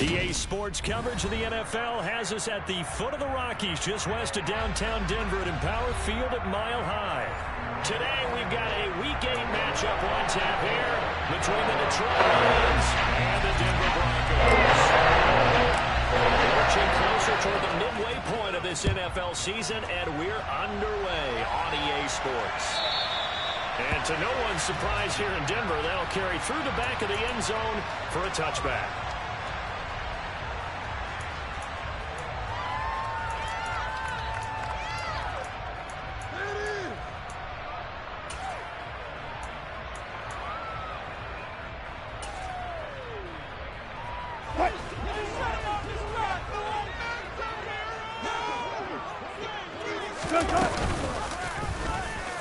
EA Sports coverage of the NFL has us at the foot of the Rockies, just west of downtown Denver at Empower Field at Mile High. Today we've got a Week 8 matchup on tap here between the Detroit Lions and the Denver Broncos. We're inching closer toward the midway point of this NFL season, and we're underway on EA Sports. And to no one's surprise here in Denver, that'll carry through the back of the end zone for a touchback.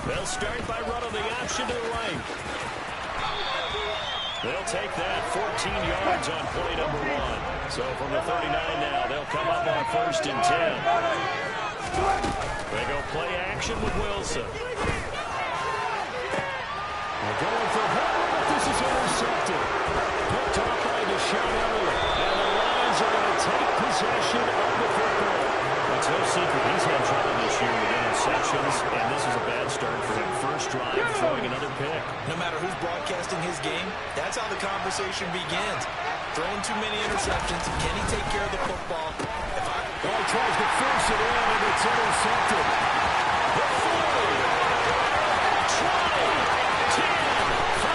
They'll start by running the option to the right. They'll take that 14 yards on play number 1. So from the 39 now, they'll come up on 1st and 10. They go play action with Wilson. They're going for Howard, but this is intercepted. Picked off by Deshaun Elliott. And the Lions are going to take possession of the football. It's no secret he's had trouble this year with interceptions, and this is a bad start for him. First drive, throwing another pick. No matter who's broadcasting his game, that's how the conversation begins. Throwing too many interceptions. Can he take care of the football? He tries to force it in, and it's intercepted. The 40, 20, 10, 5,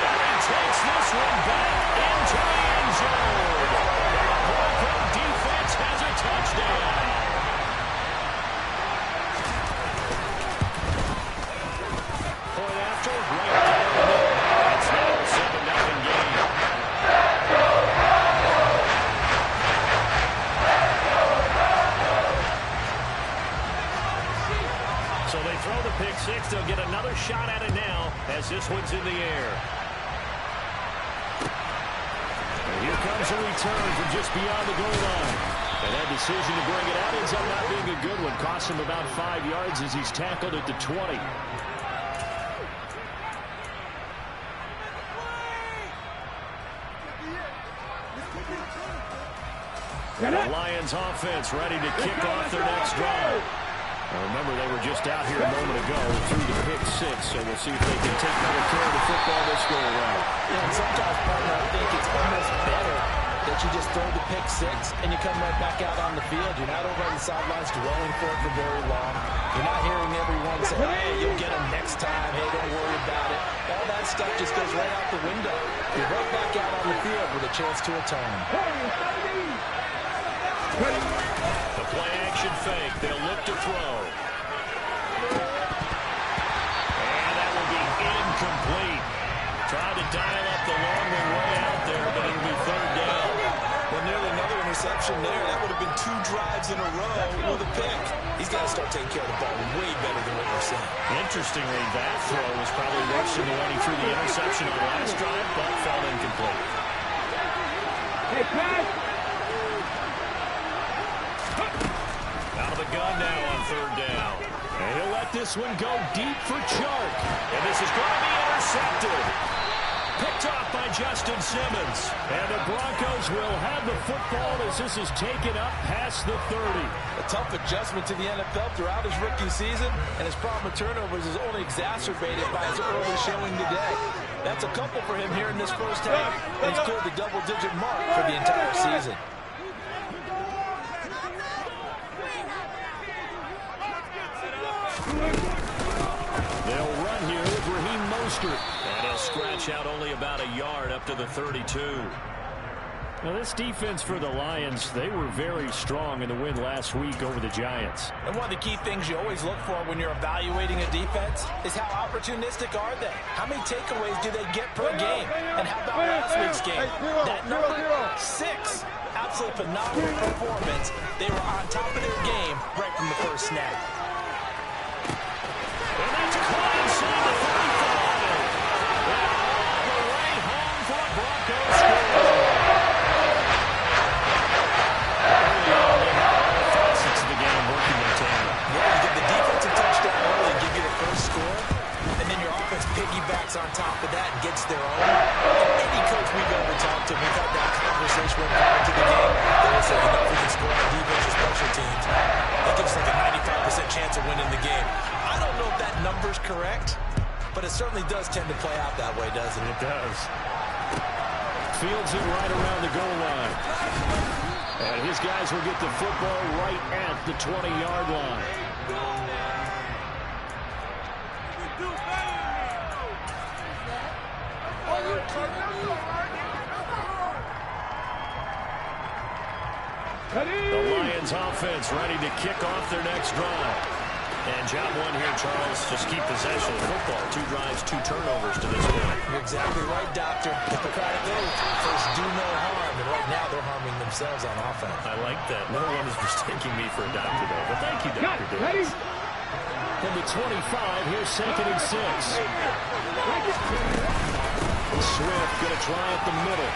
and he takes this one back into the end zone. The Bronco defense has a touchdown. Pick 6, they'll get another shot at it now as this one's in the air. And here comes a return from just beyond the goal line. And that decision to bring it out ends up not being a good one. Costs him about 5 yards as he's tackled at the 20. And the Lions offense ready to kick off their next drive. Now remember, they were just out here a moment ago through the pick 6, so we'll see if they can take better care of the football this go around. Yeah, and sometimes, partner, I think it's almost better that you just throw the pick 6 and you come right back out on the field. You're not over on the sidelines dwelling for it for very long. You're not hearing everyone say, hey, you'll get them next time. Hey, don't worry about it. All that stuff just goes right out the window. You're right back out on the field with a chance to atone. The play action fake. They'll look to throw. And that will be incomplete. Tried to dial up the long way out there, but it'll be 3rd down. Well, nearly another interception there. That would have been 2 drives in a row with a pick. He's got to start taking care of the ball way better than what we're seeing. Interestingly, that throw was probably worse than the one he threw the interception on last drive, but fell incomplete. Hey, Pat! Out of the gun now on 3rd down. And he'll let this one go deep for Chark. And this is going to be intercepted. Picked off by Justin Simmons. And the Broncos will have the football as this is taken up past the 30. A tough adjustment to the NFL throughout his rookie season, and his problem with turnovers is only exacerbated by his early showing today. That's a couple for him here in this first half, and he's cleared the double-digit mark for the entire season. They'll run here with Raheem Mostert. And he'll scratch out only about a yard up to the 32. Now, this defense for the Lions, they were very strong in the win last week over the Giants. And one of the key things you always look for when you're evaluating a defense is how opportunistic are they? How many takeaways do they get per game? And how about last week's game? That number 6. Absolutely phenomenal performance. They were on top of their game right from the first snap. And that's caught inside the 35. And all the way home for a Broncos score. Early on, they had all facets of the game working in tandem. Yeah, you get the defensive touchdown early, give you the first score, and then your offense piggybacks on top of that and gets their own. And any coach we've ever talked to, we've had that conversation with much correct, but it certainly does tend to play out that way, doesn't it? It does. Fields it right around the goal line. And his guys will get the football right at the 20-yard line. The Lions offense ready to kick off their next drive. And job one here, Charles, just keep possession of the football. 2 drives, 2 turnovers to this point. You're exactly right, Doctor. Hippocratic oath. First, do no harm. And right now, they're harming themselves on offense. I like that. No one is mistaking me for a doctor, though. But thank you, Dr. Davis. From the 25, here's 2nd and 6. Swift going to try at the middle.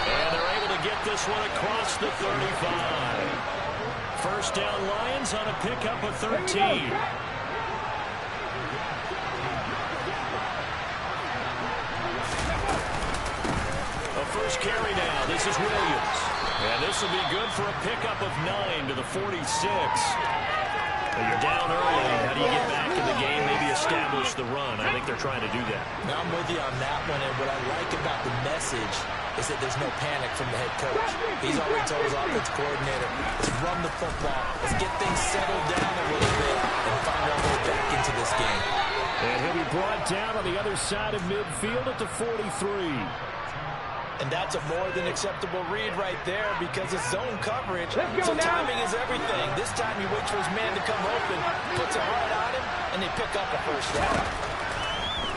And they're able to get this one across the 35. First down, Lions on a pickup of 13. A first carry now. This is Williams. And this will be good for a pickup of 9 to the 46. You're down early. How do you get back in the game? Maybe establish the run. I think they're trying to do that. Now I'm with you on that one. And what I like about the message is that there's no panic from the head coach. He's already told his offensive coordinator, let's run the football. Let's get things settled down a little bit and find our way back into this game. And he'll be brought down on the other side of midfield at the 43. And that's a more than acceptable read right there because it's zone coverage. So timing is everything. This time he waits for his man to come open, puts it right on him, and they pick up a first down.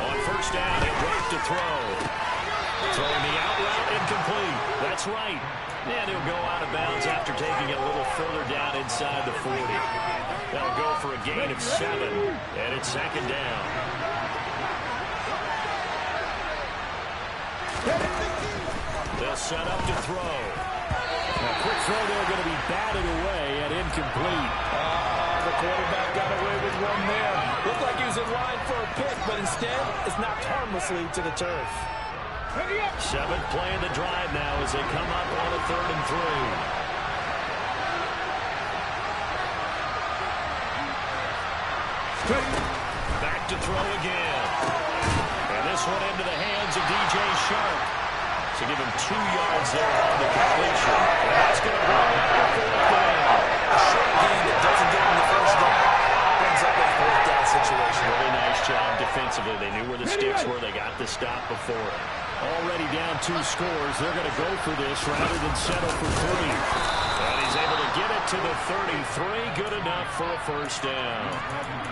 On first down, he'll wait to throw. Throwing the out route, incomplete. That's right. And he'll go out of bounds after taking it a little further down inside the 40. That'll go for a gain of 7, and it's 2nd down. They'll set up to throw. Now, quick throw there going to be batted away and incomplete. The quarterback got away with one there. Looked like he was in line for a pick, but instead it's knocked harmlessly to the turf. 7th play of the drive now as they come up on a 3rd and 3. Back to throw again. And this one into the hands of DJ Sharp. To give him 2 yards there on the completion. And that's going to bring up the 4th down. A short game that doesn't get him the first down brings up a 4th down situation. Really nice job defensively. They knew where the sticks were. They got the stop before it. Already down 2 scores. They're going to go for this rather than settle for 3. And he's able to get it to the 33. Good enough for a first down.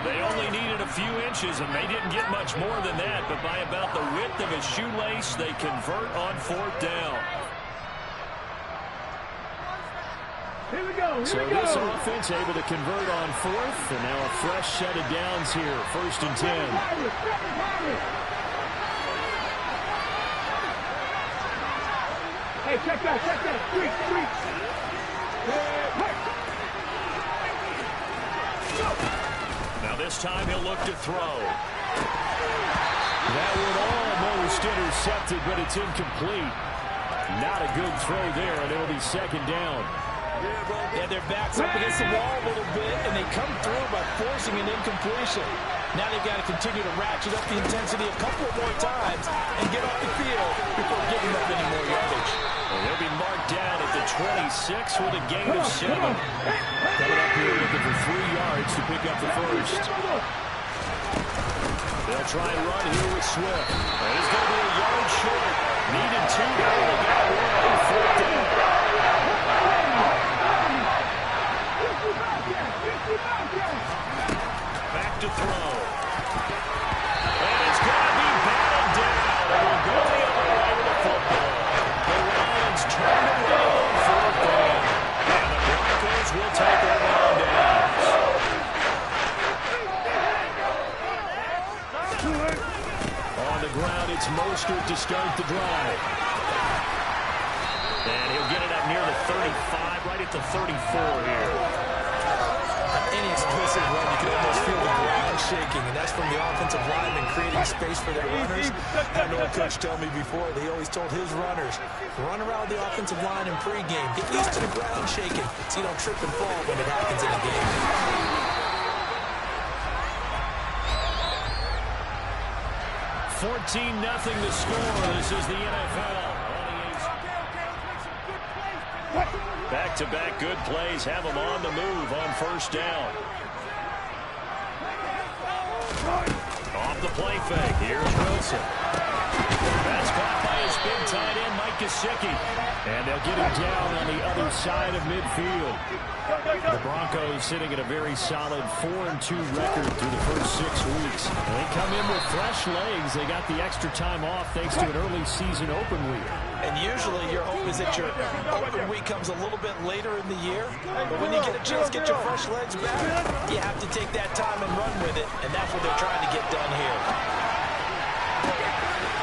They only needed a few inches, and they didn't get much more than that. But by about the width of a shoelace, they convert on 4th down. Here we go. So this offense able to convert on 4th. And now a fresh set of downs here. 1st and 10. Hey, check that. Street. Now this time he'll look to throw. That one almost intercepted, but it's incomplete. Not a good throw there, and it'll be 2nd down. Yeah, their backs up against the wall a little bit, and they come through by forcing an incompletion. Now they've got to continue to ratchet up the intensity a couple more times and get off the field before giving up any more yardage. Well, they'll be marked down at the 26 with a gain of 7. Coming up here looking for 3 yards to pick up the first. They'll try and run here with Swift. And he's going to be a yard short. Needed 2, but only got 1. 4th down. Back to throw. And it's going to be batted down. And we'll go the other way with the football. The Lions turn away on 4th down. And the Broncos will take over on downs. On the ground, it's Mostert to start the drive. And he'll get it up near the 35, right at the 34 here. Any explicit run, you can almost feel the ground shaking, and that's from the offensive linemen creating space for their runners. I know a coach told me before, they always told his runners, run around the offensive line in pregame. Get used to the ground shaking so you don't trip and fall when it happens in a game. 14-0 the score. This is the NFL. Back-to-back good plays have them on the move on first down. Off the play fake. Here's Wilson. That's caught by his big tight end, Mike Gesicki. And they'll get him down on the other side of midfield. The Broncos sitting at a very solid 4-2 record through the first 6 weeks. They come in with fresh legs. They got the extra time off thanks to an early season open week. And usually your hope is that your open week comes a little bit later in the year. But when you get a chance to get your fresh legs back, you have to take that time and run with it. And that's what they're trying to get done here.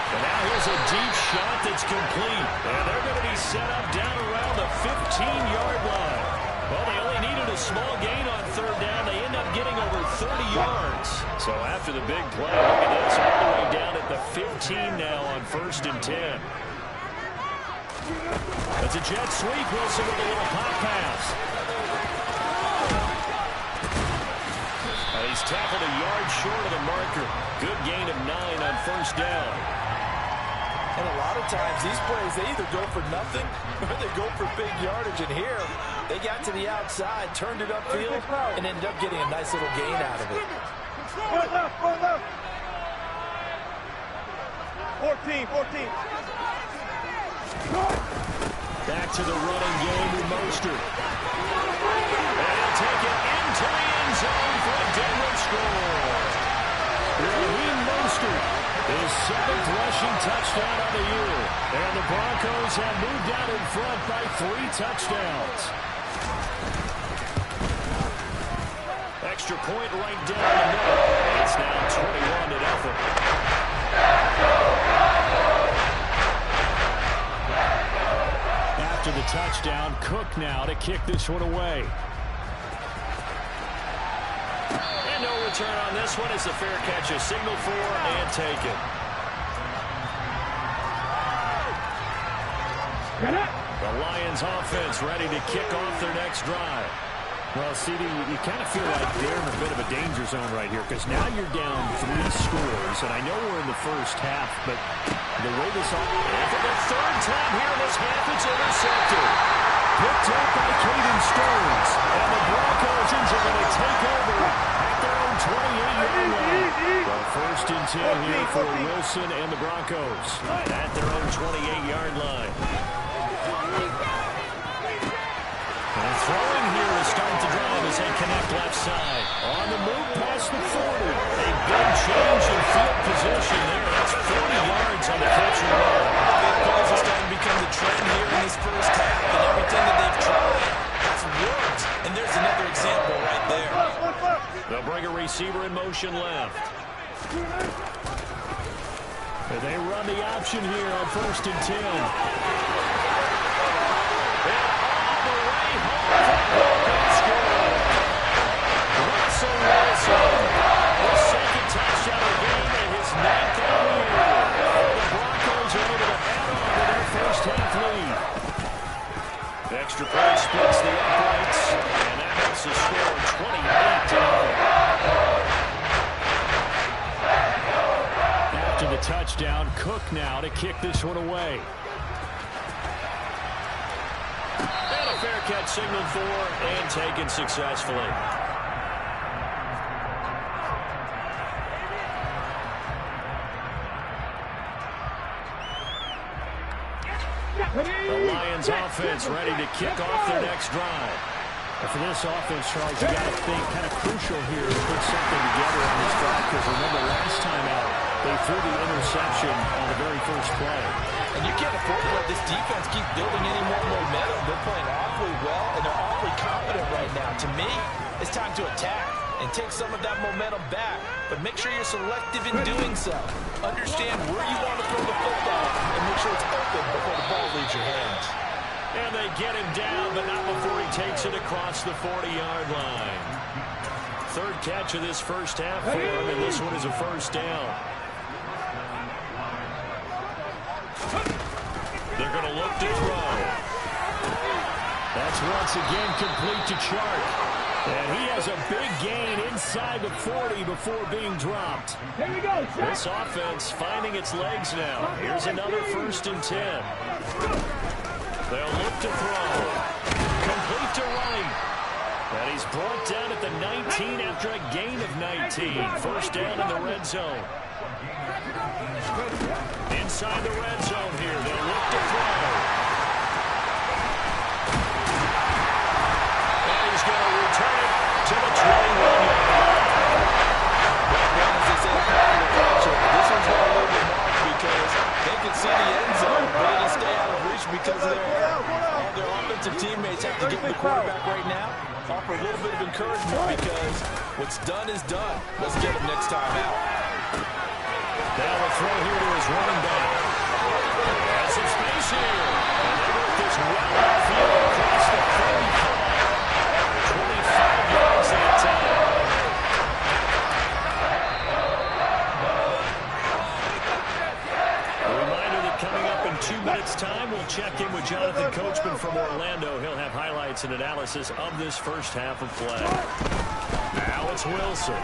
And now here's a deep shot that's complete. And they're going to be set up down around the 15-yard line. Well, they only needed a small gain on third down. They end up getting over 30 yards. So after the big play, look at this, all the way down at the 15 now on 1st and 10. That's a jet sweep. Wilson with a little pop pass. And he's tackled a yard short of the marker. Good gain of 9 on 1st down. And a lot of times these plays, they either go for nothing or they go for big yardage. And here, they got to the outside, turned it upfield, and ended up getting a nice little gain out of it. 14. Back to the running game with Mostert. And he'll take it into the end zone for a deadlift score. Raheem Mostert, his 7th rushing touchdown of the year. And the Broncos have moved out in front by 3 touchdowns. Extra point right down the middle. It's now 21-0. After the touchdown, Cook now to kick this one away. And no return on this one as the fair catch is signaled for and taken. The Lions offense ready to kick off their next drive. Well, CD, you kind of feel like they're in a bit of a danger zone right here because now you're down 3 scores, and I know we're in the first half, but the way this all... And for the 3rd time here in this half, it's intercepted. Picked up by Caden Stearns, and the Broncos are going to take over at their own 28-yard line. Well, 1st and 10 here for Wilson and the Broncos at their own 28-yard line. And throwing here to start the drive as they connect left side. On the move past the 40. A big change in field position there. That's 40 yards on the catch and run. Big plays are starting to become the trend here in this first half, and everything that they've tried has worked. And there's another example right there. They'll bring a receiver in motion left. And they run the option here on 1st and 10. Russell Wilson, his 2nd touchdown of the game and his 9th of the year. The Broncos are able to add on to their first half lead. The extra point splits the uprights, and that makes the score 28-0. After the touchdown, Cook now to kick this one away. Fair catch signaled for and taken successfully. The Lions offense ready to kick off their next drive. And for this offense, Charles, you got to think kind of crucial here to put something together on this drive because remember last time out, they threw the interception on the very first play. And you can't afford to let this defense keep building any more momentum. They're playing awfully well, and they're awfully confident right now. To me, it's time to attack and take some of that momentum back. But make sure you're selective in doing so. Understand where you want to throw the football and make sure it's open before the ball leaves your hands. And they get him down, but not before he takes it across the 40-yard line. 3rd catch of this first half for him, and this one is a 1st down. They're going to look to throw. That's once again complete to Chark. And he has a big gain inside the 40 before being dropped. Here we go. This offense finding its legs now. Here's another 1st and 10. They'll look to throw. Complete to Wright. And he's brought down at the 19 after a gain of 19. 1st down in the red zone. Inside the red zone here. They'll look to throw. And he's going to return it to the 21-yard line. This one's going to leave a mark because they can see the end zone, but it'll stay out of reach because of all their offensive teammates have to get the quarterback right now. Offer a little bit of encouragement because what's done is done. Let's get him next time out. Now a throw here to his running back. Has some space here. And they work this well outfield across the 35. 25 yards that time. A reminder that coming up in 2 minutes' time, we'll check in with Jonathan Coachman from Orlando. He'll have highlights and analysis of this first half of play. Now it's Wilson.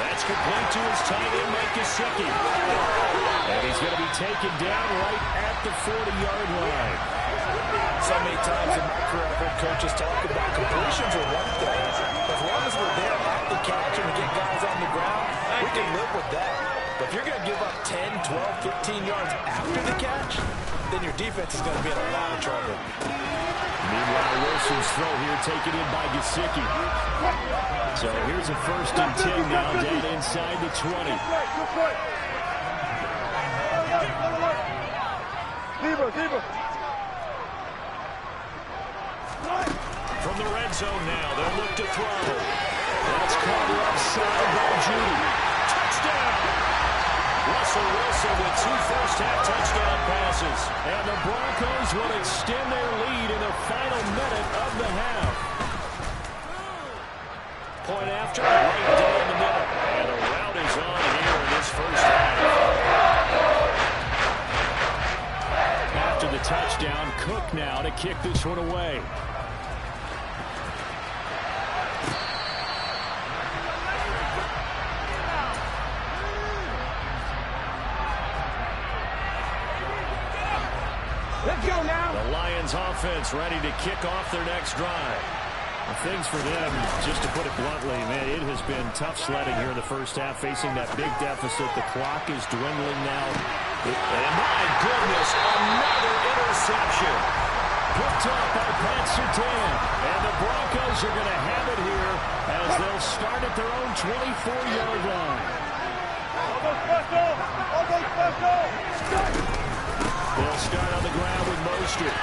That's complete to his tight end, Mike Gesicki. And he's going to be taken down right at the 40-yard line. So many times in my career, I've heard coaches talk about completions are one thing. As long as we're there at the catch and we get guys on the ground, we can live with that. But if you're going to give up 10, 12, 15 yards after the catch, then your defense is going to be in a lot of trouble. Meanwhile, Wilson's throw here taken in by Gesicki. So here's a 1st and 10 now down inside the 20. From the red zone now, they'll look to throw. That's caught offside by Judy. Touchdown! Russell Wilson with 2 first-half touchdown passes. And the Broncos will extend their lead in the final minute of the half. Point after, right down the middle. And the route is on here in this first half. After the touchdown, Cook now to kick this one away. Let's go now. The Lions offense ready to kick off their next drive. Well, things for them, just to put it bluntly, man, it has been tough sledding here in the first half, facing that big deficit. The clock is dwindling now. And my goodness, another interception. Picked up by Pat Surtain. And the Broncos are going to have it here as they'll start at their own 24-yard line. They'll start on the ground with Mostert.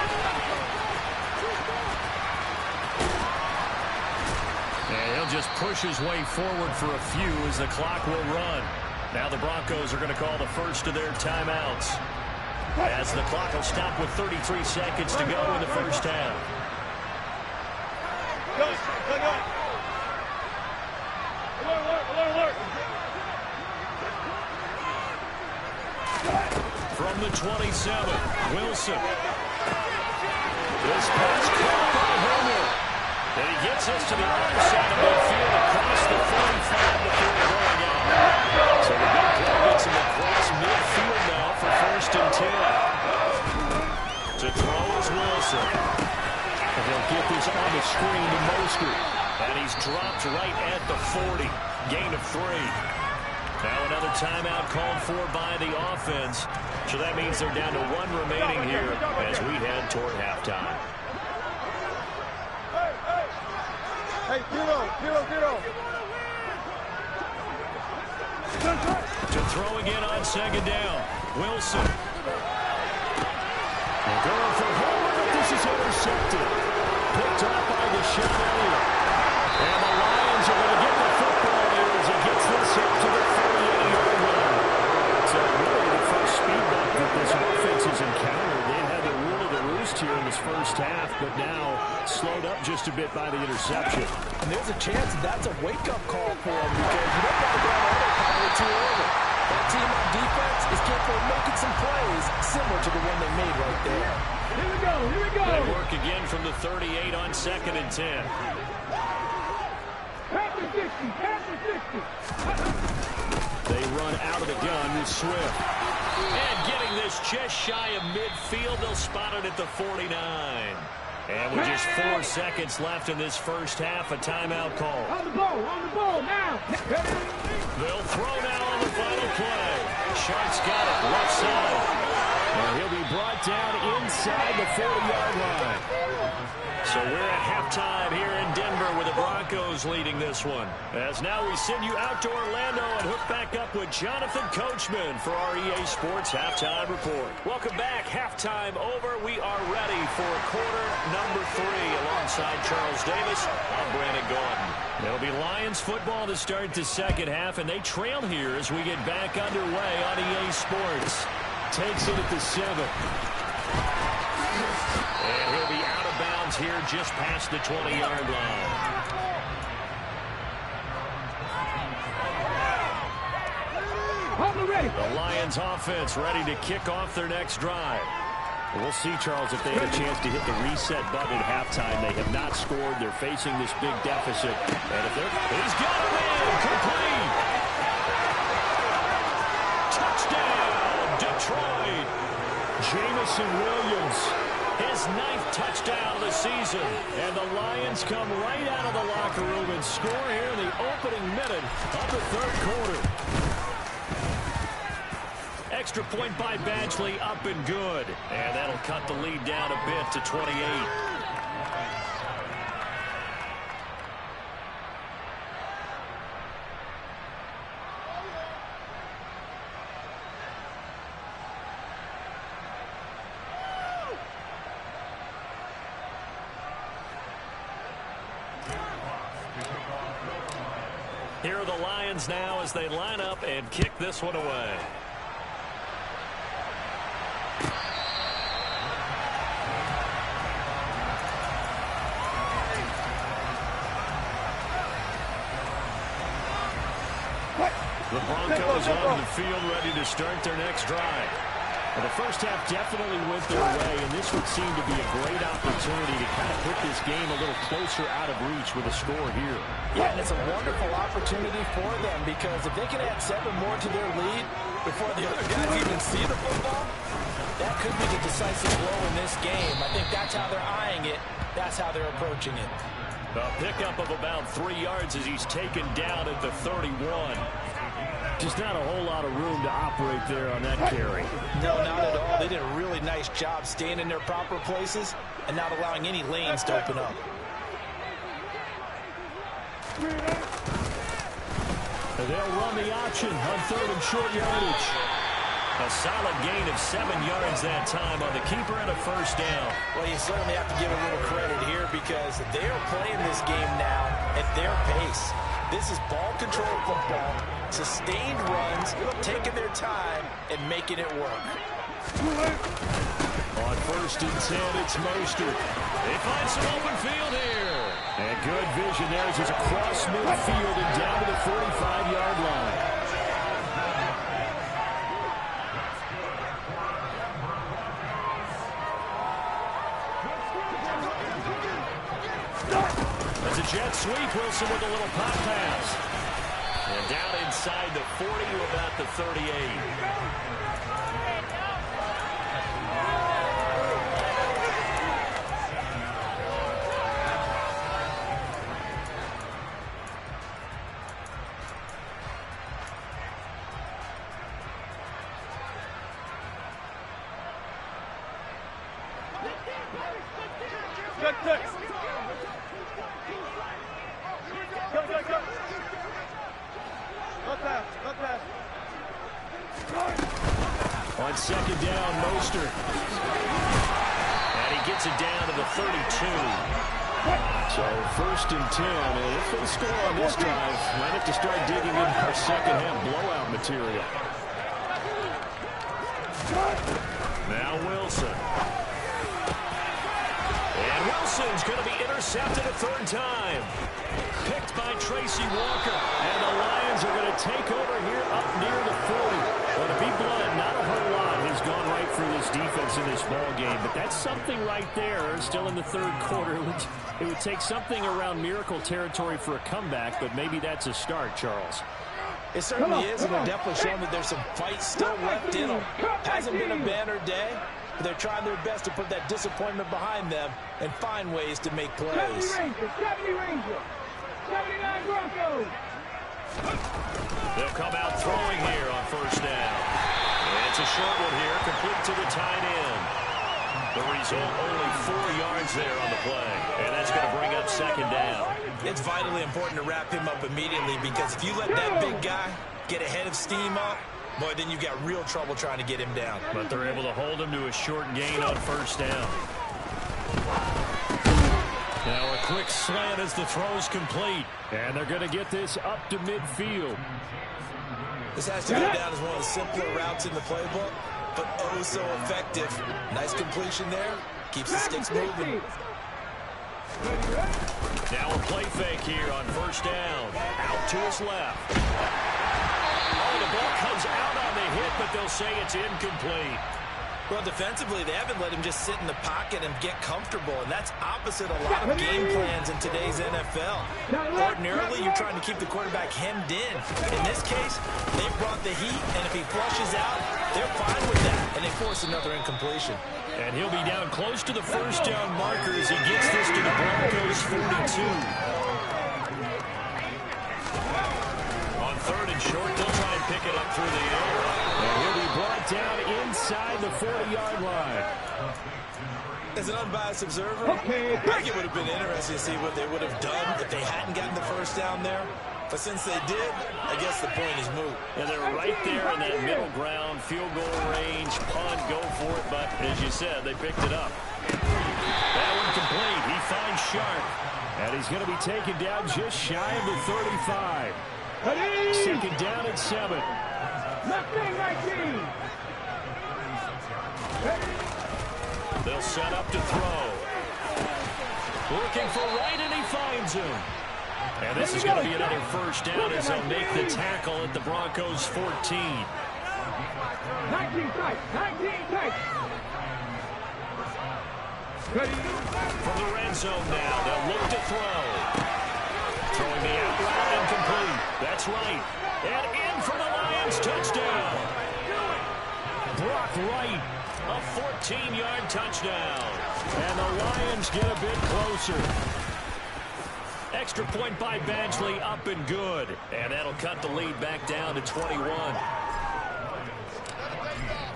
And he'll just push his way forward for a few as the clock will run. Now the Broncos are going to call the first of their timeouts, as the clock will stop with 33 seconds to go in the first half. From the 27, Wilson. This pass caught by Homer. And he gets us to the other side of midfield across the 45 before going out. So the big play gets him across midfield now for 1st and 10. To throw is Wilson. And they'll get this on the screen to Mostert. And he's dropped right at the 40. Gain of 3. Now another timeout called for by the offense. So that means they're down to 1 remaining here as we head toward halftime. Hey, zero. To throw again on 2nd down. Wilson. They're going for Homer, but this is intercepted. Picked up by Deshaun Elliott. And the Lions are going to get the football here as he gets this up to the 38-yard line. So really the first speed bump that this offense has encountered. They had the rule of the roost here in this first half, but now slowed up just a bit by the interception. And there's a chance that's a wake-up call for him because you don't want to go on autopilot too early. That team on defense is capable of making some plays similar to the one they made right there. Here we go. They work again from the 38 on 2nd and 10. They run out of the gun with Swift. And getting this just shy of midfield, they'll spot it at the 49. And with just 4 seconds left in this first half, a timeout call. On the ball, now. They'll throw now on the final play. Sharks got it, left side. And he'll be brought down inside the 40-yard line. So we're at halftime here in Denver with the Broncos leading this one. As now we send you out to Orlando and hook back up with Jonathan Coachman for our EA Sports Halftime Report. Welcome back. Halftime over. We are ready for quarter number 3 alongside Charles Davis. I'm Brandon Gordon. It'll be Lions football to start the second half, and they trail here as we get back underway on EA Sports. Takes it at the 7. And he'll be out of bounds here just past the 20-yard line. The Lions offense ready to kick off their next drive. We'll see, Charles, if they have a chance to hit the reset button at halftime. They have not scored. They're facing this big deficit. And if they're... He's got him in! Complete! Touchdown, Detroit! Jamison Williams, his 9th touchdown of the season. And the Lions come right out of the locker room and score here in the opening minute of the 3rd quarter. Extra point by Badgley, up and good. And that'll cut the lead down a bit to 28. Here are the Lions now as they line up and kick this one away. The Broncos on the field ready to start their next drive. Well, the first half definitely went their way, and this would seem to be a great opportunity to kind of put this game a little closer out of reach with a score here. Yeah, and it's a wonderful opportunity for them because if they can add 7 more to their lead before the other guys even see the football, that could be the decisive blow in this game. I think that's how they're eyeing it. That's how they're approaching it. A pickup of about 3 yards as he's taken down at the 31. Just not a whole lot of room to operate there on that carry. No, not at all. They did a really nice job staying in their proper places and not allowing any lanes to open up. They'll run the option on 3rd and short yardage. A solid gain of 7 yards that time on the keeper and a first down. Well, you certainly have to give a little credit here because they are playing this game now at their pace. This is ball control football, sustained runs, taking their time and making it work. On 1st and 10, it's Mostert. They find some open field here. And good vision there as it's across midfield and down to the 45-yard line. As a jet sweep, Wilson with a little pop pass. And down inside the 40 to about the 38. Good pick. On 2nd down, Mostert. And he gets it down to the 32. So 1st and 10. And if they score on this drive, might have to start digging in for second half blowout material. Now Wilson. And Wilson's going to be intercepted a third time. Picked by Tracy Walker. And the Lions are going to take over here up near the 40. Well, to be blunt, not a whole lot has gone right for this defense in this ball game. But that's something right there. Still in the third quarter. It would take something around miracle territory for a comeback, but maybe that's a start, Charles. It certainly is, and they're definitely showing that there's some fight still left in them. Hasn't been a banner day, but they're trying their best to put that disappointment behind them and find ways to make plays. 70 Rangers, 79 Broncos. They'll come out throwing here on first down. And it's a short one here, complete to the tight end. The result, only 4 yards there on the play. And that's going to bring up second down. It's vitally important to wrap him up immediately, because if you let that big guy get ahead of steam up, boy, then you've got real trouble trying to get him down. But they're able to hold him to a short gain on first down. Now a quick slant as the throw's complete. And they're going to get this up to midfield. This has to go down as one of the simpler routes in the playbook, but oh so effective. Nice completion there. Keeps the sticks moving. Now a play fake here on first down. Out to his left. Oh, the ball comes out on the hit, but they'll say it's incomplete. Well, defensively, they haven't let him just sit in the pocket and get comfortable, and that's opposite a lot of game plans in today's NFL. Ordinarily, you're trying to keep the quarterback hemmed in. In this case, they brought the heat, and if he flushes out, they're fine with that, and they force another incompletion. And he'll be down close to the first down marker as he gets this to the Broncos 42. On third and short, they'll try and pick it up through the air. And he'll be brought down inside the 40-yard line. As an unbiased observer, I think it would have been interesting to see what they would have done if they hadn't gotten the first down there. But since they did, I guess the point is moot. And they're right there in that middle ground, field goal range, punt, go for it. But as you said, they picked it up. That one complete. He finds Sharp. And he's going to be taken down just shy of the 35. Second down and 7. They'll set up to throw. Looking for Wright, and he finds him. And this is going to be another first down as they'll make the tackle at the Broncos 14. 19 tight, 19 tight. From the red zone now, they'll look to throw. Throwing the out route, incomplete. That's right. And in for the Lions, touchdown. Brock Wright, a 14-yard touchdown. And the Lions get a bit closer. Extra point by Badgley, up and good. And that'll cut the lead back down to 21.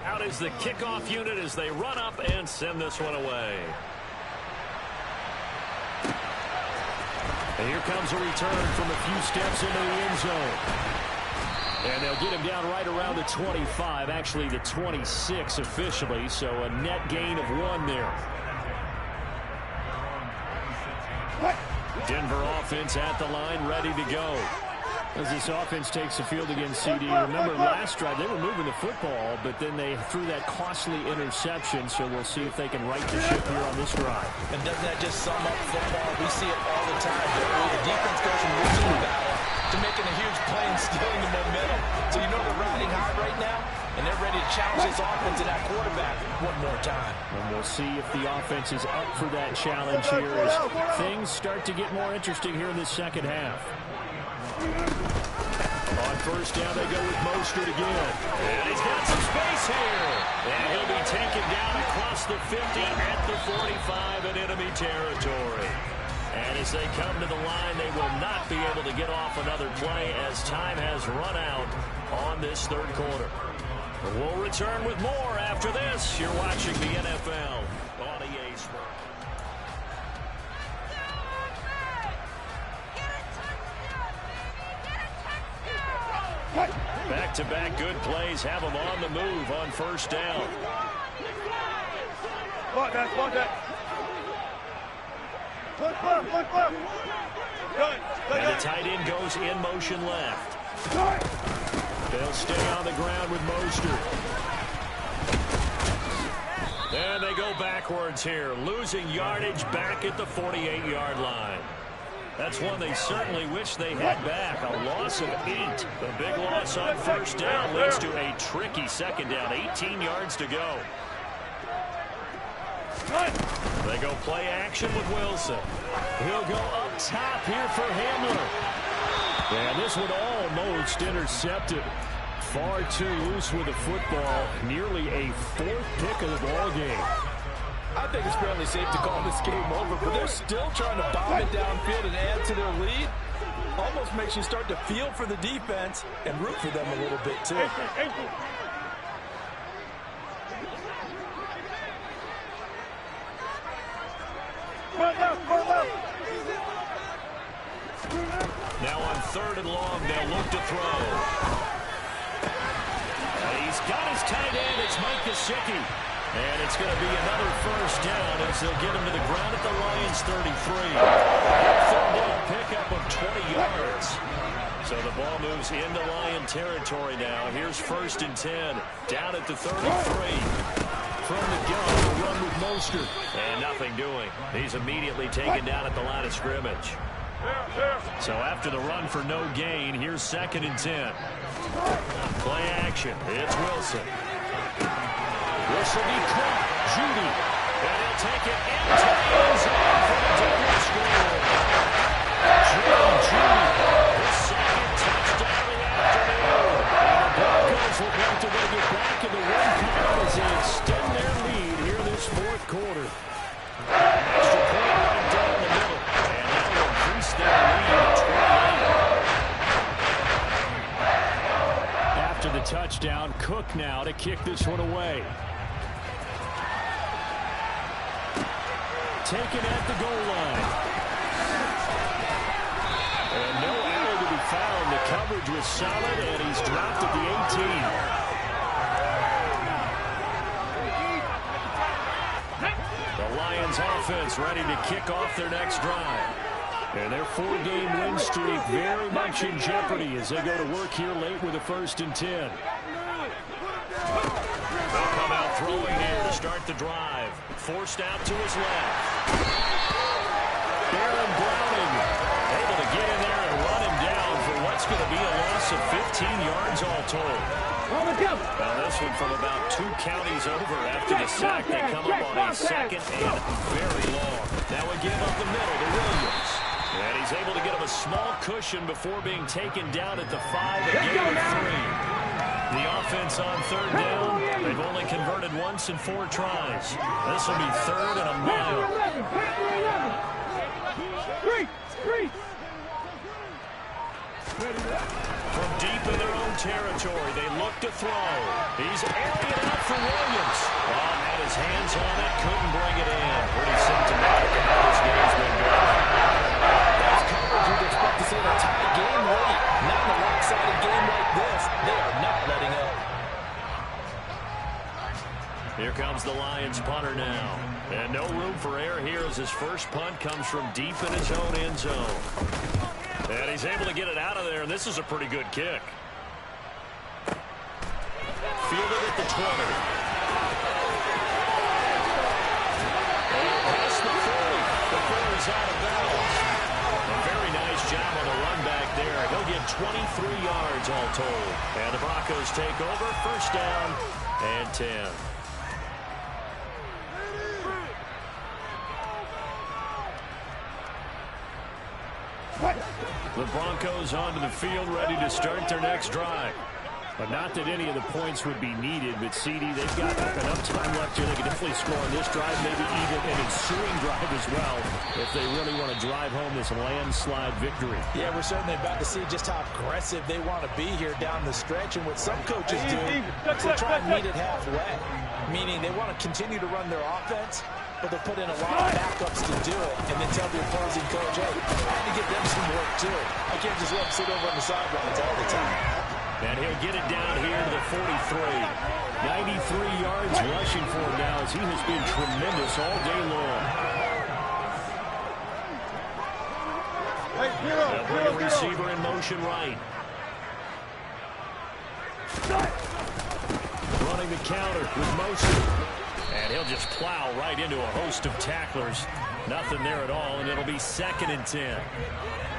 Out is the kickoff unit as they run up and send this one away. And here comes a return from a few steps into the end zone. And they'll get him down right around the 25, actually the 26 officially, so a net gain of 1 there. Denver offense at the line, ready to go. As this offense takes the field against CD, remember last drive they were moving the football, but then they threw that costly interception, so we'll see if they can right the ship here on this drive. And doesn't that just sum up football? We see it all the time. The defense goes from losing the battle to making a huge play and stealing the momentum. So you know they're riding high right now, and they're ready to challenge this offense and that quarterback one more time. And we'll see if the offense is up for that challenge here as things start to get more interesting here in the second half. On first down, they go with Mostert again. And he's got some space here. And he'll be taken down across the 50 at the 45 in enemy territory. And as they come to the line, they will not be able to get off another play as time has run out on this third quarter. We'll return with more after this. You're watching the NFL on EA Sports. Back-to-back good plays have them on the move on first down. And the tight end goes in motion left. They'll stay on the ground with Mostert. And they go backwards here, losing yardage back at the 48-yard line. That's one they certainly wish they had back. A loss of 8. The big loss on first down leads to a tricky second down. 18 yards to go. They go play action with Wilson. He'll go up top here for Hamler. And this one almost intercepted. Far too loose with the football. Nearly a 4th pick of the ball game. I think it's fairly safe to call this game over, but they're still trying to bomb it downfield and add to their lead. Almost makes you start to feel for the defense and root for them a little bit, too. Now on 3rd and long, they'll look to throw. He's got his tight end. It's Mike Gesicki. And it's going to be another first down as they'll get him to the ground at the Lions 33. 3rd down pickup of 20 yards. So the ball moves into Lion territory now. Here's 1st and 10. Down at the 33. From the gun, the run with Mostert. And nothing doing. He's immediately taken down at the line of scrimmage. So after the run for no gain, here's 2nd and 10. Play action. It's Wilson. This will be caught. Judy. And he'll take it into the end zone for the double score. Judy. His 2nd touchdown of the afternoon. And the Broncos will want to get back in the win column as they extend their lead here this 4th quarter. Extra point right down the middle. And that will increase their lead to 28. After the touchdown, Cook now to kick this one away. Taken at the goal line. And no error to be found. The coverage was solid, and he's dropped at the 18. The Lions offense ready to kick off their next drive. And their 4-game win streak very much in jeopardy as they go to work here late with a 1st and 10. They'll come out throwing here to start the drive. Forced out to his left. Aaron Browning able to get in there and run him down for what's going to be a loss of 15 yards all told. Now this one from about 2 counties over after the sack. They come up on a 2nd and very long. That would give up the middle to Williams. And he's able to get him a small cushion before being taken down at the 5 and gain of 3. The offense on 3rd down, they've only converted once in 4 tries. This will be 3rd and a mile. From deep in their own territory, they look to throw. He's airing it out for Williams. Oh, had his hands on it, couldn't bring it in. Pretty symptomatic of how this game's been going. That's coverage you'd expect to see in a tie game late. Not in a lopsided game like this. They are not letting up. Here comes the Lions punter now. And no room for error here as his first punt comes from deep in his own end zone. And he's able to get it out of there, and this is a pretty good kick. Fielded at the 20. And past the 40. Before he's out of bounds. A very nice job on the run back there. He'll get 23 yards all told. And the Broncos take over. First down and 10. The Broncos onto the field ready to start their next drive. But not that any of the points would be needed, but CD, they've got enough time left here. They can definitely score on this drive, maybe even an ensuing drive as well, if they really want to drive home this landslide victory. Yeah, we're certainly about to see just how aggressive they want to be here down the stretch. And what some coaches do is they try and meet it halfway, meaning they want to continue to run their offense, but they'll put in a lot of backups to do it, and then tell the opposing coach, hey, I had to give them some work too. I can't just let them sit over on the sidelines all the time. And he'll get it down here to the 43. 93 yards rushing for him now as he has been tremendous all day long. They'll bring a receiver in motion right. Running the counter with motion. And And he'll just plow right into a host of tacklers. Nothing there at all, and it'll be 2nd and 10.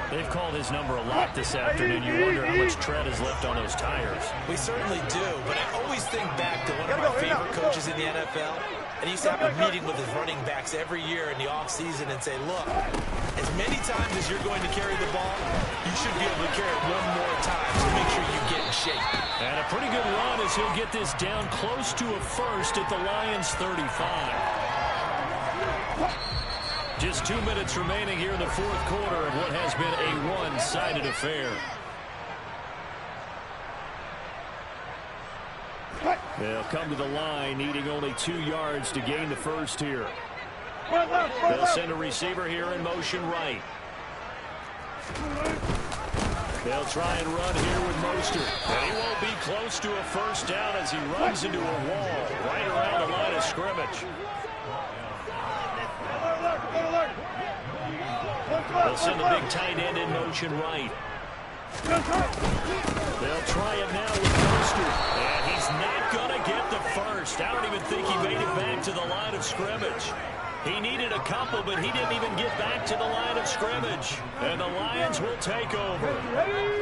They've called his number a lot this afternoon. You wonder how much tread is left on those tires. We certainly do, but I always think back to one of my favorite coaches in the NFL. And he used to have a meeting with his running backs every year in the offseason and say, look, as many times as you're going to carry the ball, you should be able to carry it one more time to make sure you get in shape. And a pretty good run as he'll get this down close to a first at the Lions' 35. Just 2 minutes remaining here in the 4th quarter of what has been a one-sided affair. They'll come to the line, needing only 2 yards to gain the first here. They'll send a receiver here in motion right. They'll try and run here with Mostert. And he won't be close to a first down as he runs into a wall right around the line of scrimmage. They'll send the big tight end in motion right. They'll try it now with Mostert. And he's not going to get the first. I don't even think he made it back to the line of scrimmage. He needed a couple, but he didn't even get back to the line of scrimmage. And the Lions will take over.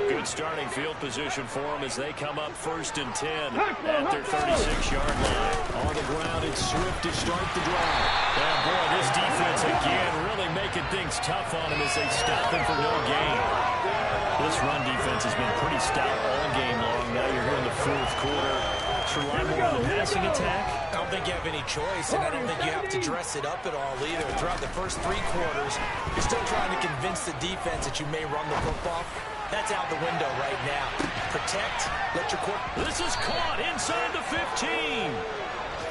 Good starting field position for them as they come up 1st and 10 at their 36-yard line. On the ground, it's Swift to start the drive. And boy, this defense again really making things tough on him as they stop him for no gain. This run defense has been pretty stout all game long. Now you're here in the 4th quarter. Rely more on the passing attack. I don't think you have any choice, and I don't think you have to dress it up at all either. Throughout the first 3 quarters, you're still trying to convince the defense that you may run the football. That's out the window right now. Protect, let your quarterback. This is caught inside the 15.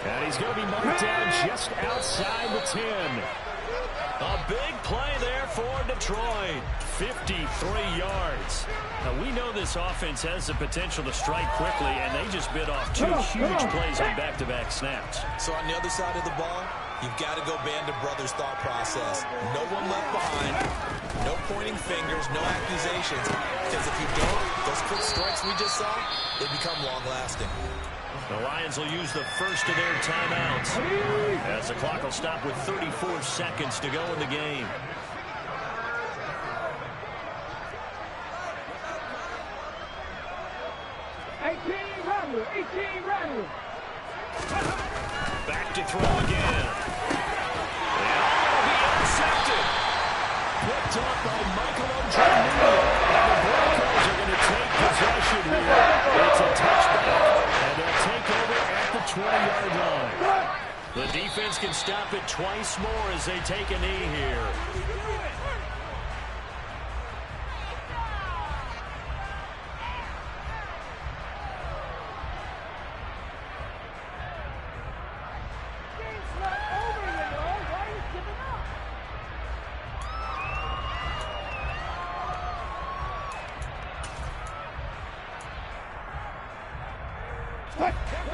And he's going to be marked down just outside the 10. A big play there for Detroit. 53 yards. Now, we know this offense has the potential to strike quickly, and they just bit off 2 huge plays on back-to-back snaps. So on the other side of the ball, you've got to go band of brothers thought process. No one left behind. No pointing fingers, no accusations. Because if you don't, those quick strikes we just saw, they become long-lasting. The Lions will use the first of their timeouts as the clock will stop with 34 seconds to go in the game. Back to throw again. And he intercepted. Picked up by Michael O'Jolene. And the Broncos are going to take possession here. It's a touchback. And they'll take over at the 20-yard line. The defense can stop it twice more as they take a knee here.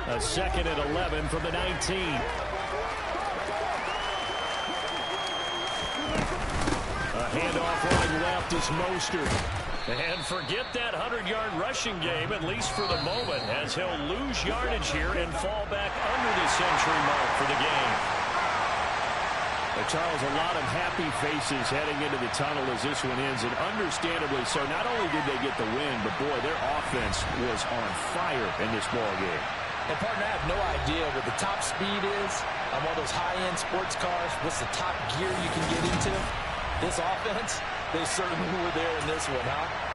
A 2nd and 11 from the 19. A handoff right left is Mostert. And forget that 100-yard rushing game, at least for the moment, as he'll lose yardage here and fall back under the century mark for the game. Charles, a lot of happy faces heading into the tunnel as this one ends, and understandably so. Not only did they get the win, but boy, their offense was on fire in this ball game. And partner, I have no idea what the top speed is on one of those high-end sports cars. What's the top gear you can get into? This offense, they certainly were there in this one, huh?